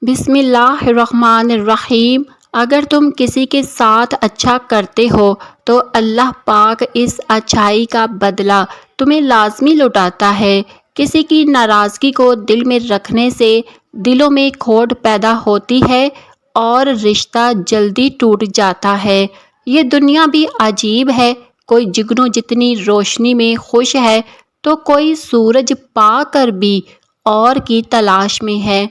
بسم اللہ الرحمن الرحیم۔ اگر تم کسی کے ساتھ اچھا کرتے ہو تو اللہ پاک اس اچھائی کا بدلہ تمہیں لازمی لوٹاتا ہے۔ کسی کی ناراضگی کو دل میں رکھنے سے دلوں میں کھوٹ پیدا ہوتی ہے اور رشتہ جلدی ٹوٹ جاتا ہے۔ یہ دنیا بھی عجیب ہے، کوئی جگنو جتنی روشنی میں خوش ہے تو کوئی سورج پا کر بھی اور کی تلاش میں ہے۔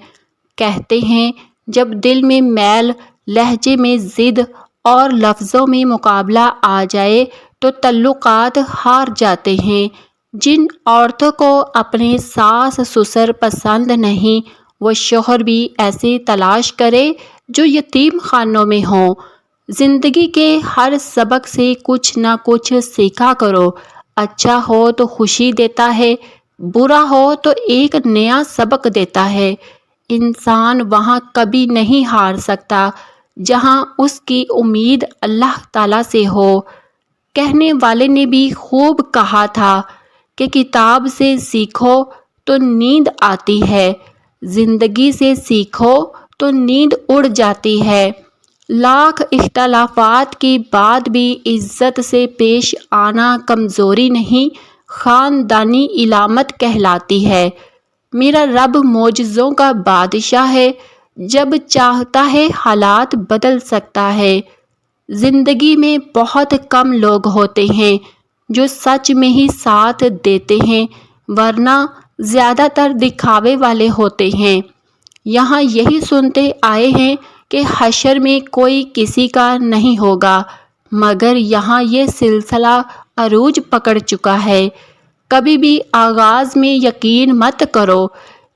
کہتے ہیں جب دل میں میل، لہجے میں ضد اور لفظوں میں مقابلہ آ جائے تو تعلقات ہار جاتے ہیں۔ جن عورتوں کو اپنے ساس سسر پسند نہیں، وہ شوہر بھی ایسے تلاش کرے جو یتیم خانوں میں ہوں۔ زندگی کے ہر سبق سے کچھ نہ کچھ سیکھا کرو۔ اچھا ہو تو خوشی دیتا ہے، برا ہو تو ایک نیا سبق دیتا ہے۔ انسان وہاں کبھی نہیں ہار سکتا جہاں اس کی امید اللہ تعالیٰ سے ہو۔ کہنے والے نے بھی خوب کہا تھا کہ کتاب سے سیکھو تو نیند آتی ہے، زندگی سے سیکھو تو نیند اڑ جاتی ہے۔ لاکھ اختلافات کے بعد بھی عزت سے پیش آنا کمزوری نہیں، خاندانی علامت کہلاتی ہے۔ میرا رب معجزوں کا بادشاہ ہے، جب چاہتا ہے حالات بدل سکتا ہے۔ زندگی میں بہت کم لوگ ہوتے ہیں جو سچ میں ہی ساتھ دیتے ہیں، ورنہ زیادہ تر دکھاوے والے ہوتے ہیں۔ یہاں یہی سنتے آئے ہیں کہ حشر میں کوئی کسی کا نہیں ہوگا، مگر یہاں یہ سلسلہ عروج پکڑ چکا ہے۔ کبھی بھی آغاز میں یقین مت کرو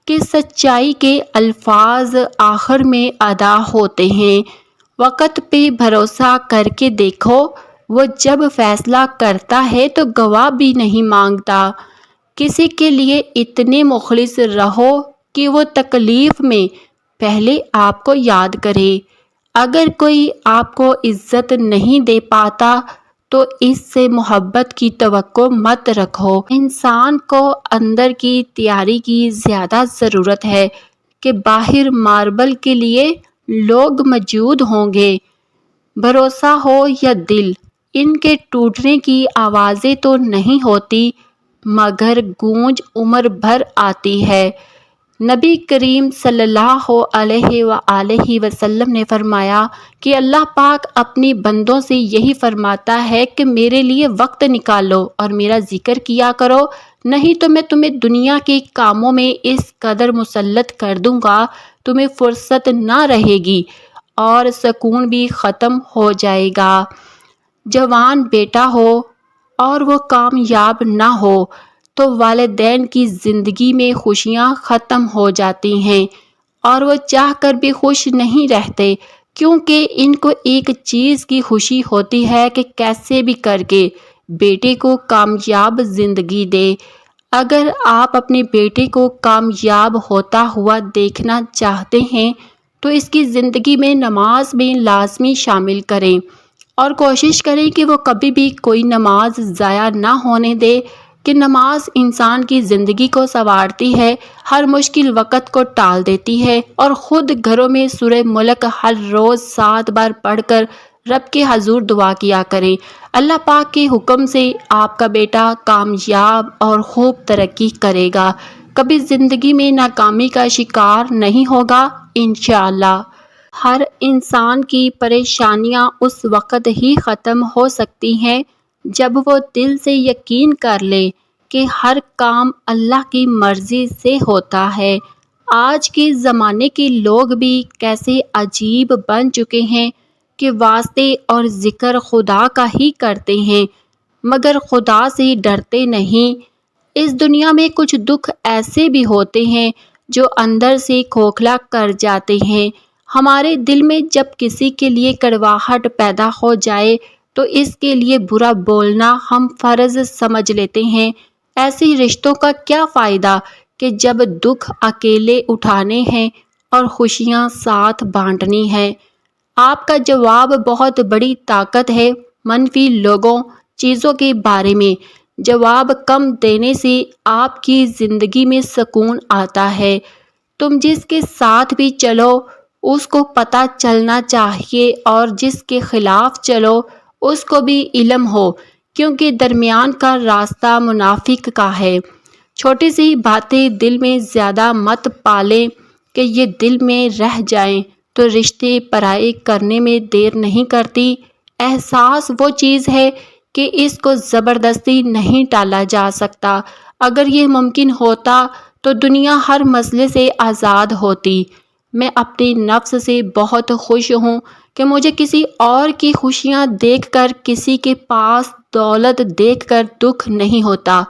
کہ سچائی کے الفاظ آخر میں ادا ہوتے ہیں۔ وقت پہ بھروسہ کر کے دیکھو، وہ جب فیصلہ کرتا ہے تو گواہ بھی نہیں مانگتا۔ کسی کے لیے اتنے مخلص رہو کہ وہ تکلیف میں پہلے آپ کو یاد کرے۔ اگر کوئی آپ کو عزت نہیں دے پاتا تو اس سے محبت کی توقع مت رکھو۔ انسان کو اندر کی تیاری کی زیادہ ضرورت ہے کہ باہر ماربل کے لیے لوگ موجود ہوں گے۔ بھروسہ ہو یا دل، ان کے ٹوٹنے کی آوازیں تو نہیں ہوتی مگر گونج عمر بھر آتی ہے۔ نبی کریم صلی اللہ علیہ وآلہ وسلم نے فرمایا کہ اللہ پاک اپنی بندوں سے یہی فرماتا ہے کہ میرے لیے وقت نکالو اور میرا ذکر کیا کرو، نہیں تو میں تمہیں دنیا کے کاموں میں اس قدر مسلط کر دوں گا تمہیں فرصت نہ رہے گی اور سکون بھی ختم ہو جائے گا۔ جوان بیٹا ہو اور وہ کامیاب نہ ہو تو والدین کی زندگی میں خوشیاں ختم ہو جاتی ہیں اور وہ چاہ کر بھی خوش نہیں رہتے، کیونکہ ان کو ایک چیز کی خوشی ہوتی ہے کہ کیسے بھی کر کے بیٹے کو کامیاب زندگی دے۔ اگر آپ اپنے بیٹے کو کامیاب ہوتا ہوا دیکھنا چاہتے ہیں تو اس کی زندگی میں نماز میں لازمی شامل کریں اور کوشش کریں کہ وہ کبھی بھی کوئی نماز ضائع نہ ہونے دے، کہ نماز انسان کی زندگی کو سنوارتی ہے، ہر مشکل وقت کو ٹال دیتی ہے، اور خود گھروں میں سورہ ملک ہر روز 7 بار پڑھ کر رب کے حضور دعا کیا کریں۔ اللہ پاک کے حکم سے آپ کا بیٹا کامیاب اور خوب ترقی کرے گا، کبھی زندگی میں ناکامی کا شکار نہیں ہوگا انشاءاللہ۔ ہر انسان کی پریشانیاں اس وقت ہی ختم ہو سکتی ہیں جب وہ دل سے یقین کر لے کہ ہر کام اللہ کی مرضی سے ہوتا ہے۔ آج کے زمانے کے لوگ بھی کیسے عجیب بن چکے ہیں کہ واسطے اور ذکر خدا کا ہی کرتے ہیں مگر خدا سے ڈرتے نہیں۔ اس دنیا میں کچھ دکھ ایسے بھی ہوتے ہیں جو اندر سے کھوکھلا کر جاتے ہیں۔ ہمارے دل میں جب کسی کے لیے کڑواہٹ پیدا ہو جائے تو اس کے لیے برا بولنا ہم فرض سمجھ لیتے ہیں۔ ایسے رشتوں کا کیا فائدہ کہ جب دکھ اکیلے اٹھانے ہیں اور خوشیاں ساتھ بانٹنی ہیں۔ آپ کا جواب بہت بڑی طاقت ہے۔ منفی لوگوں، چیزوں کے بارے میں جواب کم دینے سے آپ کی زندگی میں سکون آتا ہے۔ تم جس کے ساتھ بھی چلو اس کو پتہ چلنا چاہیے اور جس کے خلاف چلو اس کو بھی علم ہو، کیونکہ درمیان کا راستہ منافق کا ہے۔ چھوٹی سی باتیں دل میں زیادہ مت پالیں کہ یہ دل میں رہ جائیں تو رشتے پرائے کرنے میں دیر نہیں کرتی۔ احساس وہ چیز ہے کہ اس کو زبردستی نہیں ٹالا جا سکتا۔ اگر یہ ممکن ہوتا تو دنیا ہر مسئلے سے آزاد ہوتی۔ میں اپنے نفس سے بہت خوش ہوں کہ مجھے کسی اور کی خوشیاں دیکھ کر، کسی کے پاس دولت دیکھ کر دکھ نہیں ہوتا۔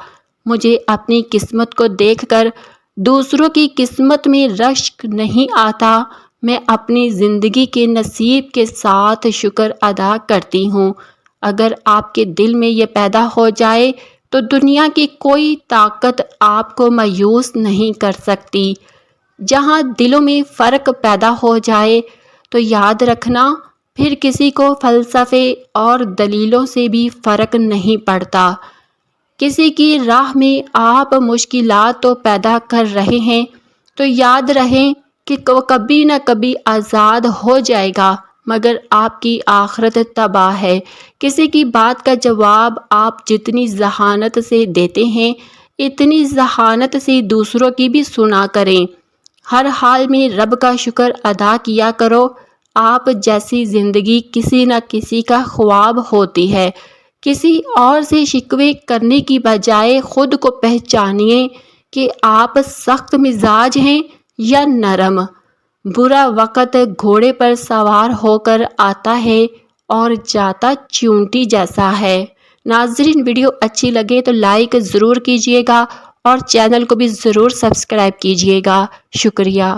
مجھے اپنی قسمت کو دیکھ کر دوسروں کی قسمت میں رشک نہیں آتا۔ میں اپنی زندگی کے نصیب کے ساتھ شکر ادا کرتی ہوں۔ اگر آپ کے دل میں یہ پیدا ہو جائے تو دنیا کی کوئی طاقت آپ کو مایوس نہیں کر سکتی۔ جہاں دلوں میں فرق پیدا ہو جائے تو یاد رکھنا پھر کسی کو فلسفے اور دلیلوں سے بھی فرق نہیں پڑتا۔ کسی کی راہ میں آپ مشکلات تو پیدا کر رہے ہیں تو یاد رہیں کہ وہ کبھی نہ کبھی آزاد ہو جائے گا، مگر آپ کی آخرت تباہ ہے۔ کسی کی بات کا جواب آپ جتنی ذہانت سے دیتے ہیں اتنی ذہانت سے دوسروں کی بھی سنا کریں۔ ہر حال میں رب کا شکر ادا کیا کرو۔ آپ جیسی زندگی کسی نہ کسی کا خواب ہوتی ہے۔ کسی اور سے شکوے کرنے کی بجائے خود کو پہچانیے کہ آپ سخت مزاج ہیں یا نرم۔ برا وقت گھوڑے پر سوار ہو کر آتا ہے اور جاتا چیونٹی جیسا ہے۔ ناظرین، ویڈیو اچھی لگے تو لائک ضرور کیجیے گا اور چینل کو بھی ضرور سبسکرائب کیجیے گا۔ شکریہ۔